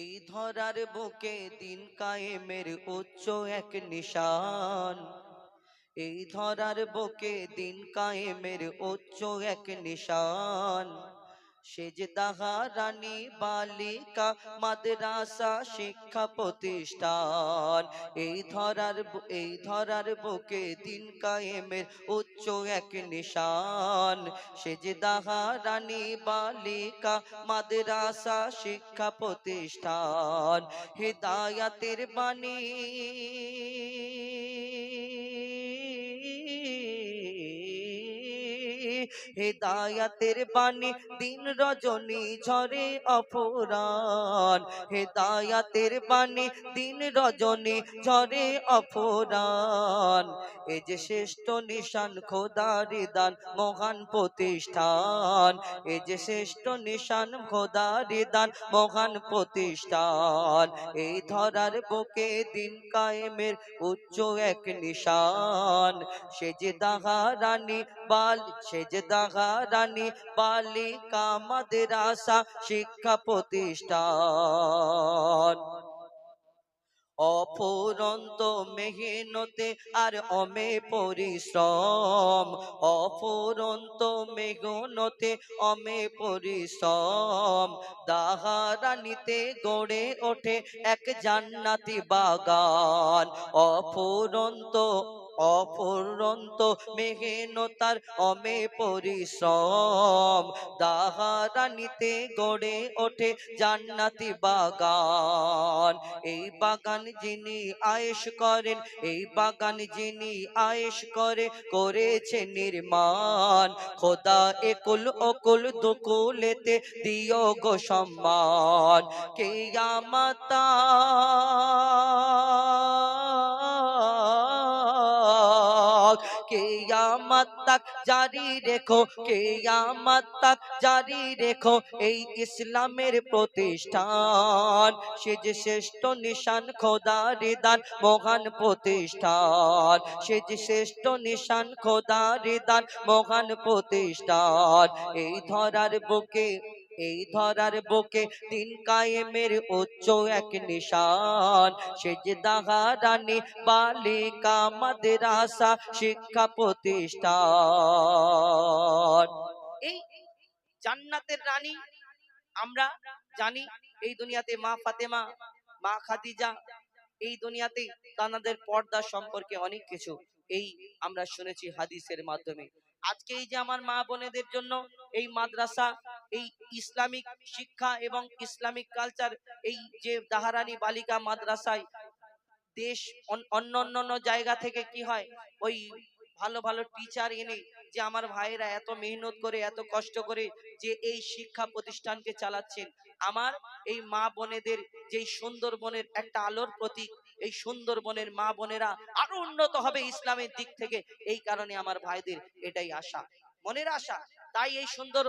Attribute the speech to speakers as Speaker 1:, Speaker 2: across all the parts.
Speaker 1: এই ধরার বুকে দিন কায়েমের উচ্চ এক নিশান। এই ধরার বুকে দিন কায়েমের উচ্চ এক নিশান। সেজদাহা রানী বালিকা মাদ্রাসা শিক্ষা প্রতিষ্ঠান। এই ধরার বুকে দিন কায়েমের উচ্চ এক নিশান। সেজদাহা রানী বালিকা মাদ্রাসা শিক্ষা প্রতিষ্ঠান। হিদায়াতের বাণী হেদায়াতের বাণী দিন রজনী ঝরে অফুরান। হেদায়াতের বাণী দিন রজনী ঝরে অফুরান। এ যে শ্রেষ্ঠ নিশান খোদার দান মহান প্রতিষ্ঠান। এ যে শ্রেষ্ঠ নিশান খোদার দান মহান প্রতিষ্ঠান। এই ধরার বুকে দিন কায়েমের উচ্চ এক নিশান। সেজদাহা রানী সেজদাহা রানী বালিকা মাদ্রাসা শিক্ষা প্রতিষ্ঠান। অফুরন্ত মেহনতে আর অমে পরিশ্রম। অফুরন্ত মেহনতে অমে পরিশ্রম। দাহারানিতে গড়ে ওঠে এক জান্নাতি বাগান। অফুরন্ত মেহনতার অমে পরিশ্রম। দাহারানিতে গড়ে ওঠে জান্নাতি বাগান। এই বাগান যিনি আয়েশ করেন, এই বাগান যিনি আয়েশ করেছে নির্মাণ। খোদা একুল অকুল দুকুলেতে দিও গো সম্মান। কিয়ামত কিয়ামত তক জারি রেখো, কিয়ামত তক জারি রেখো এই ইসলামের প্রতিষ্ঠান। সে যে শ্রেষ্ঠ নিশান খোদার দান মহান প্রতিষ্ঠান। সে যে শ্রেষ্ঠ নিশান খোদার দান মহান প্রতিষ্ঠান। এই ধরার বুকে দিন কায়েমের উচ্চ এক নিশান। সেজদাহা রানী বালিকা মাদ্রাসা শিক্ষা প্রতিষ্ঠান। এই জান্নাতের রানী আমরা জানি। এই দুনিয়াতে মা ফাতেমা, মা খাদিজা, এই দুনিয়াতে তাদের পর্দা সম্পর্কে অনেক কিছু এই আমরা শুনেছি হাদিসের মাধ্যমে। আজকে এই যে আমার মা বোনেদের জন্য এই মাদ্রাসা, এই ইসলামিক শিক্ষা এবং ইসলামিক কালচার, এই যে দাহারানী বালিকা মাদ্রাসায় দেশ অন্য জায়গা থেকে কি হয়, ওই ভালো ভালো টিচার এনে যে আমার ভাইয়েরা এত মেহনত করে এত কষ্ট করে যে এই শিক্ষা প্রতিষ্ঠানকে চালাচ্ছেন। আমার এই মা বোনেদের যেই সুন্দরবনের একটা আলোর প্রতীক, এই সুন্দরবনের মা বোনেরা আরো উন্নত হবে ইসলামের দিক থেকে। এই কারণে আমার ভাইদের এটাই আশা, মনের আশা। তাই এই সুন্দর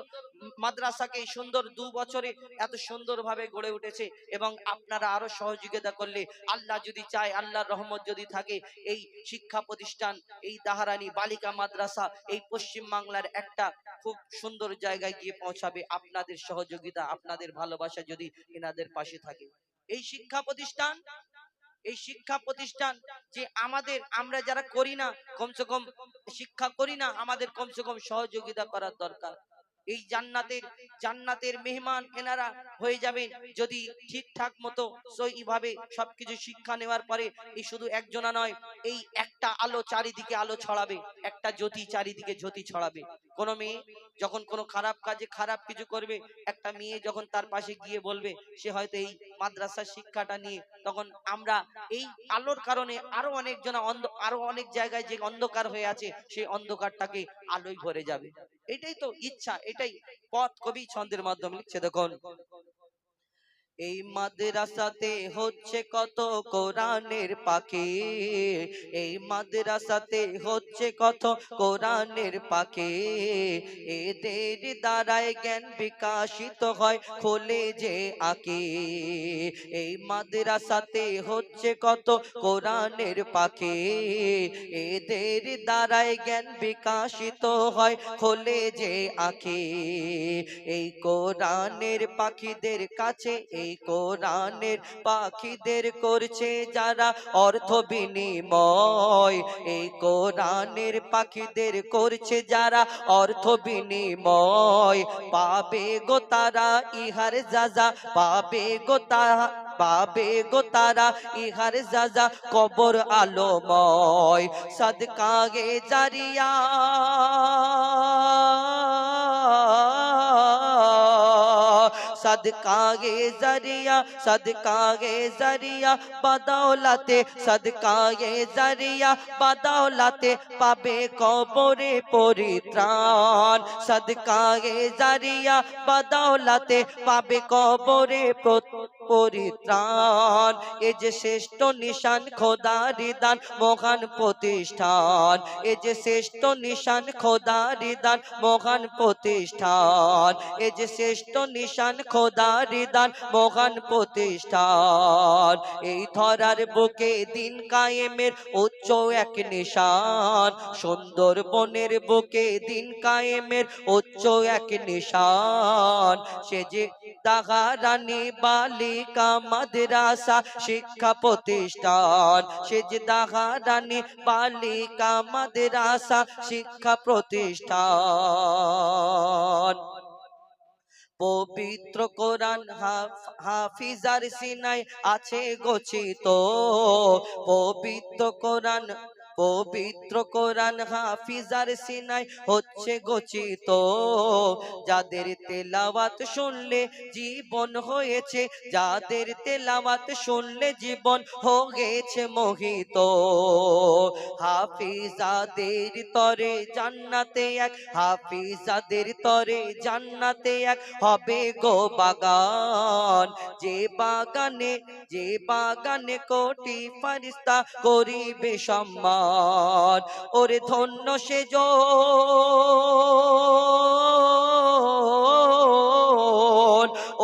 Speaker 1: মাদ্রাসাকে এই সুন্দর 2 বছরে এত সুন্দরভাবে গড়ে উঠেছে। এবং আপনারা আরো সহযোগিতা করলে, আল্লাহ যদি চায়, আল্লাহর রহমত যদি থাকে, এই শিক্ষা প্রতিষ্ঠান, এই দাহারানী বালিকা মাদ্রাসা এই পশ্চিম বাংলার একটা খুব সুন্দর জায়গায় গিয়ে পৌঁছাবে। আপনাদের সহযোগিতা, আপনাদের ভালোবাসা যদি এনাদের পাশে থাকে। এই শিক্ষা প্রতিষ্ঠান যে আমরা যারা করি না, কমসে কম শিক্ষা করি না, আমাদের কমসে কম সহযোগিতা করার দরকার। এই জান্নাতের মেহমান এনারা হয়ে যাবে যদি ঠিকঠাক মতো সহিভাবে সবকিছু শিক্ষা নেওয়ার পরে। এই শুধু একজনা নয়, এই একটা আলো চারিদিকে আলো ছড়াবে, একটা জ্যোতি চারিদিকে জ্যোতি ছড়াবে। কোনো মেয়ে যখন কোনো খারাপ কাজে খারাপ কিছু করবে, একটা মেয়ে যখন তার পাশে গিয়ে বলবে, সে হয়তো এই মাদ্রাসার শিক্ষাটা নিয়ে, তখন আমরা এই আলোর কারণে আরো অনেক জায়গায় যে অন্ধকার হয়ে আছে সেই অন্ধকারটাকে আলোয় ভরে যাবে। এটাই তো ইচ্ছা, এটাই পথ কবি ছন্দের মাধ্যমে লিখছে। দেখুন, এই মাদ্রাসাতে হচ্ছে কত কোরআনের পাখি। এই মাদ্রাসাতে হচ্ছে কত কোরআনের পাখি। এদের দ্বারাই জ্ঞান বিকাশিত হয়, খোলে যে আঁকি। এই মাদ্রাসাতে হচ্ছে কত কোরআনের পাখি। এদের দ্বারাই জ্ঞান বিকাশিত হয়, খোলে যে আঁকি। এই কোরআনের পাখিদের কাছে এই কোরআনের পাখিদের করছে যারা অর্থ বিনিময়, এই কোরআনের পাখিদের করছে যারা অর্থ বিনিময়, পাবে গো তারা ইহার যাজা, পাবে গো তারা ইহার যাজা কবর আলোময়। সদকায়ে জারিয়া सदकाए जरिया, सदकाए जरिया बदौलते, सदकाए जरिया बदौलते पाबे कबरे परित्राण, सदकाए जरिया बदौलते पाबे कबरे परित्राण। ए जे श्रेष्ठ निशान খোদার দান মহান প্রতিষ্ঠান, এ যে শ্রেষ্ঠ নিশান খোদার দান মহান প্রতিষ্ঠান, এ যে শ্রেষ্ঠ নিশান খোদার দান মহান প্রতিষ্ঠান। এই ধরার বুকে দিন কায়েমের উচ্চ এক নিশান, সুন্দরবনের বুকে দিন কায়েমের উচ্চ এক নিশান। সে যে দাগারানি বালিকা মাদ্রাসা শিক্ষা প্রতিষ্ঠান, সে যে দাগারানি বালিকা মাদ্রাসা শিক্ষা প্রতিষ্ঠান। পবিত্র কোরআন হাফিজার সিনায় আছে গচ্ছিত, পবিত্র কোরআন, পবিত্র কোরআন হাফিজার সিনায় হচ্ছে গচ্ছিত। যাদের তেলাওয়াত শুনলে জীবন হয়েছে, যাদের তেলাওয়াত শুনলে জীবন হয়েছে মোহিত। হাফিজাদের তরে জান্নাতে এক, হাফিজাদের তরে জান্নাতে এক হবে গো বাগান, যে বাগানে, যে বাগানে কোটি ফারিস্তা করিবে সম্মান। ওরে ধন্য সেজন,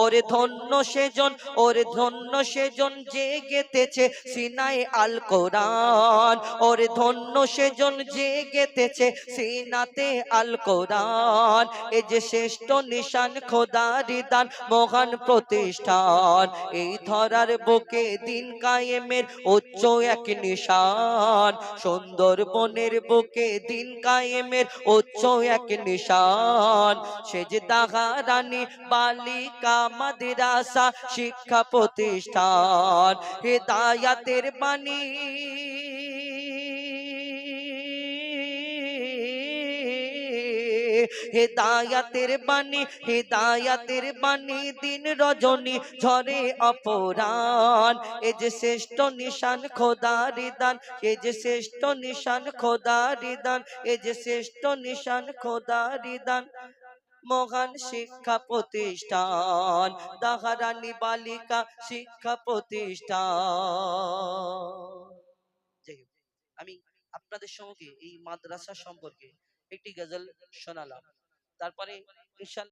Speaker 1: ওরে ধন্য সেজন, ওরে ধন্য সেজন যে গেতেছে সিনায় আল কোরআন, ওরে ধন্য সেজন যে গেতেছে সিনাতে আল কোরআন। এ যে শ্রেষ্ঠ নিশান খোদার দান মহান প্রতিষ্ঠান, এই ধরার বুকে দিন কায়েমের উচ্চ এক নিশান, সুন্দরবনের বুকে দিন কায়েমের উচ্চ এক নিশান। সে যে দাগারানি বালিকা মাদ্রাসা শিক্ষা প্রতিষ্ঠান, হেদায়াতের বাণী, হেদায়াতের বাণী, হেদায়াতের বাণী দিন রজনী ঝরে অপরাণ। এ যে শ্রেষ্ঠ নিশান খোদার দান, এ যে শ্রেষ্ঠ নিশান খোদার দান, এ যে শ্রেষ্ঠ নিশান খোদার দান মহান শিক্ষা প্রতিষ্ঠান, দাগারানি বালিকা শিক্ষা প্রতিষ্ঠান। যাই হোক, আমি আপনাদের সঙ্গে এই মাদ্রাসা সম্পর্কে একটি গজল শোনালাম। তারপরে ইনশাআল্লাহ